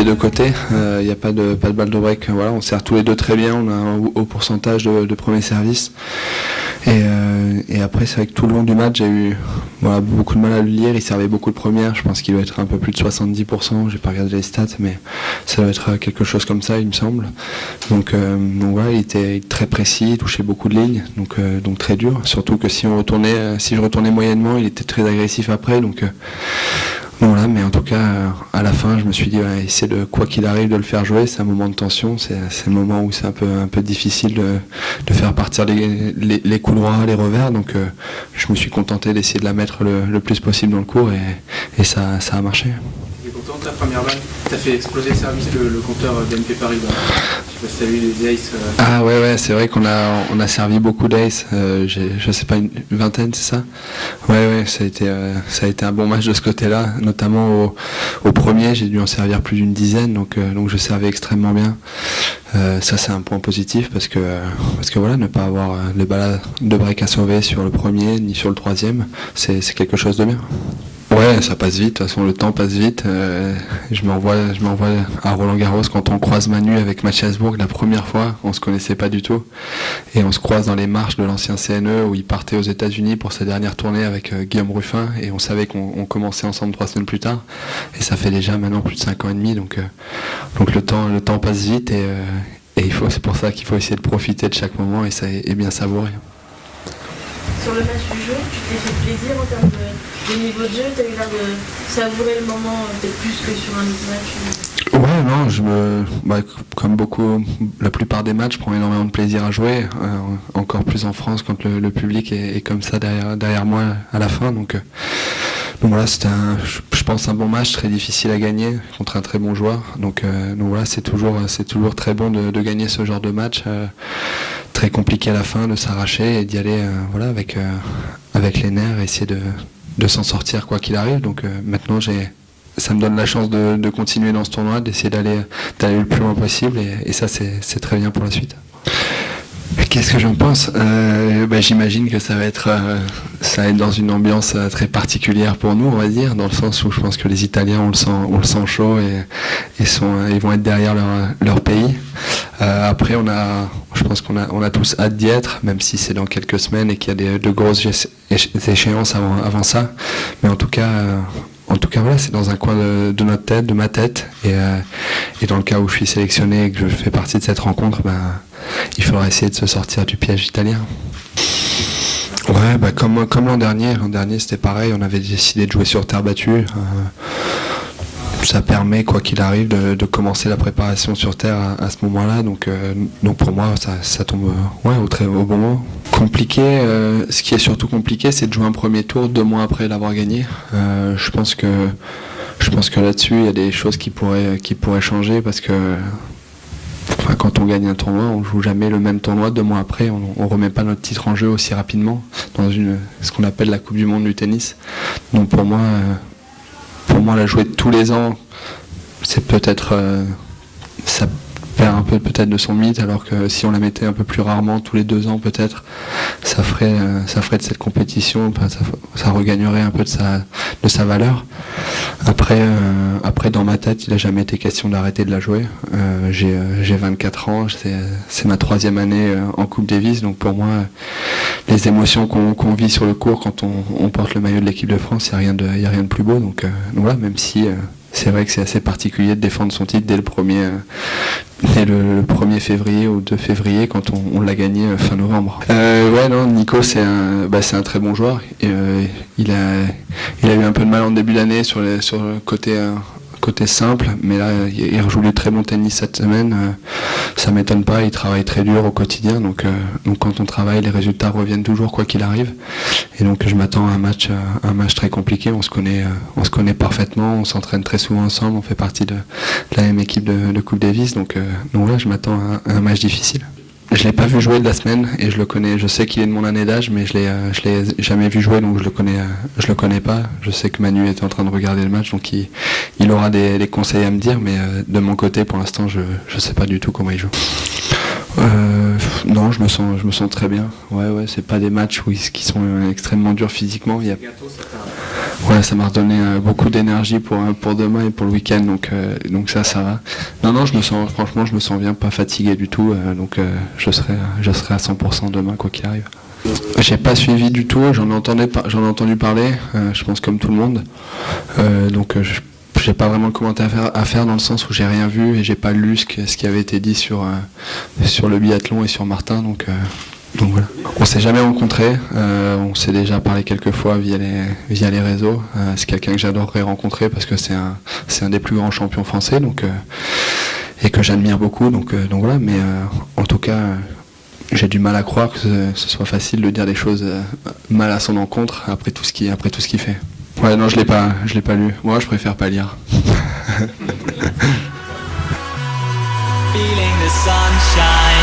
des deux côtés. Il n'y a pas de balle de break. Voilà, on sert tous les deux très bien. On a un haut pourcentage de premier service. Et après, c'est vrai que tout le long du match, j'ai eu beaucoup de mal à le lire. Il servait beaucoup de premières. Je pense qu'il doit être un peu plus de 70%. J'ai pas regardé les stats, mais ça doit être quelque chose comme ça, il me semble. Donc voilà, il était très précis, il touchait beaucoup de lignes, donc très dur. Surtout que si je retournais moyennement, il était très agressif après. Donc voilà, mais en tout cas, à la fin, je me suis dit, essayer de, quoi qu'il arrive, de le faire jouer. C'est un moment de tension, c'est le moment où c'est un peu difficile de faire partir les coups droits, les revers. Donc je me suis contenté d'essayer de la mettre le plus possible dans le cours et ça a marché. Tu es content de ta première balle? Tu as fait exploser le service, le compteur BNP Paribas. Je sais pas si tu as vu les aces. Ah ouais, c'est vrai qu'on a servi beaucoup d'aces. Je sais pas, une vingtaine, c'est ça? Ouais, ça a été un bon match de ce côté-là, notamment au premier, j'ai dû en servir plus d'une dizaine, donc je servais extrêmement bien. Ça c'est un point positif parce que voilà, ne pas avoir de balle de break à sauver sur le premier ni sur le troisième, c'est quelque chose de bien. Ouais, ça passe vite, de toute façon le temps passe vite. Je m'envoie à Roland-Garros quand on croise Manu avec Mathiasbourg la première fois, on se connaissait pas du tout. Et on se croise dans les marches de l'ancien CNE où il partait aux États-Unis pour sa dernière tournée avec Guillaume Ruffin et on savait qu'on commençait ensemble 3 semaines plus tard. Et ça fait déjà maintenant plus de 5 ans et demi, donc le temps passe vite et c'est pour ça qu'il faut essayer de profiter de chaque moment et bien savourer. Sur le match du jeu, tu t'es fait plaisir en termes de niveau de jeu, tu as eu l'air de savourer le moment peut-être plus que sur un autre match. Ouais, non, comme la plupart des matchs, je prends énormément de plaisir à jouer, encore plus en France quand le public est comme ça derrière moi à la fin. Donc voilà, c'était je pense un bon match, très difficile à gagner contre un très bon joueur. Donc voilà, c'est toujours très bon de gagner ce genre de match. Très compliqué à la fin de s'arracher et d'y aller avec les nerfs et essayer de s'en sortir quoi qu'il arrive. Donc maintenant ça me donne la chance de continuer dans ce tournoi, d'essayer d'aller le plus loin possible et ça c'est très bien pour la suite. Qu'est-ce que j'en pense? J'imagine que ça va être dans une ambiance très particulière pour nous, on va dire, dans le sens où je pense que les Italiens on le sent chaud et ils vont être derrière leur pays. Après je pense qu'on a tous hâte d'y être, même si c'est dans quelques semaines et qu'il y a de grosses échéances avant ça. Mais en tout cas voilà, c'est dans un coin de notre tête, de ma tête, et dans le cas où je suis sélectionné et que je fais partie de cette rencontre, il faudra essayer de se sortir du piège italien. Ouais, comme l'an dernier c'était pareil, on avait décidé de jouer sur terre battue. Ça permet, quoi qu'il arrive, de commencer la préparation sur terre à ce moment-là. Donc pour moi, ça tombe au bon moment. Compliqué, ce qui est surtout compliqué, c'est de jouer un premier tour 2 mois après l'avoir gagné. Je pense que là-dessus, il y a des choses qui pourraient changer parce que quand on gagne un tournoi, on joue jamais le même tournoi 2 mois après. On remet pas notre titre en jeu aussi rapidement dans ce qu'on appelle la Coupe du Monde du tennis. Donc pour moi, la jouer tous les ans, c'est peut-être ça perd un peu peut-être de son mythe, alors que si on la mettait un peu plus rarement, tous les 2 ans peut-être, ça ferait de cette compétition, ça regagnerait un peu de sa valeur. Après dans ma tête, il n'a jamais été question d'arrêter de la jouer. J'ai 24 ans, c'est ma 3e année en Coupe Davis, donc pour moi, les émotions qu'on vit sur le court quand on porte le maillot de l'équipe de France, il n'y a rien de plus beau. Donc voilà, même si c'est vrai que c'est assez particulier de défendre son titre dès le 1er février ou 2 février quand on l'a gagné fin novembre. Nico c'est un très bon joueur. Il a eu un peu de mal en début d'année sur le côté simple, mais là il rejoue du très bon tennis cette semaine. Ça m'étonne pas, il travaille très dur au quotidien, donc quand on travaille, les résultats reviennent toujours quoi qu'il arrive. Et donc je m'attends à un match très compliqué. On se connaît parfaitement, on s'entraîne très souvent ensemble, on fait partie de la même équipe de Coupe Davis, donc là je m'attends à un match difficile. Je l'ai pas vu jouer de la semaine et je le connais. Je sais qu'il est de mon année d'âge, mais je l'ai jamais vu jouer, donc je le connais pas. Je sais que Manu est en train de regarder le match, donc il aura des conseils à me dire, mais de mon côté, pour l'instant, je sais pas du tout comment il joue. Non, je me sens très bien. Ouais, c'est pas des matchs qui sont extrêmement durs physiquement. Ouais, ça m'a redonné beaucoup d'énergie pour demain et pour le week-end, donc ça va. Non, franchement, je me sens bien, pas fatigué du tout, donc je serai à 100% demain, quoi qu'il arrive. J'ai pas suivi du tout, j'en ai entendu parler, je pense comme tout le monde, donc j'ai pas vraiment de commentaire à faire dans le sens où j'ai rien vu et j'ai pas lu ce qui avait été dit sur le biathlon et sur Martin, donc voilà. On s'est jamais rencontrés, on s'est déjà parlé quelques fois via les réseaux. C'est quelqu'un que j'adorerais rencontrer parce que c'est un des plus grands champions français, et que j'admire beaucoup, donc voilà. Mais en tout cas, j'ai du mal à croire que ce soit facile de dire des choses mal à son encontre après tout ce qu'il fait. Ouais, non, je l'ai pas lu. Moi, je préfère pas lire. Feeling the sunshine.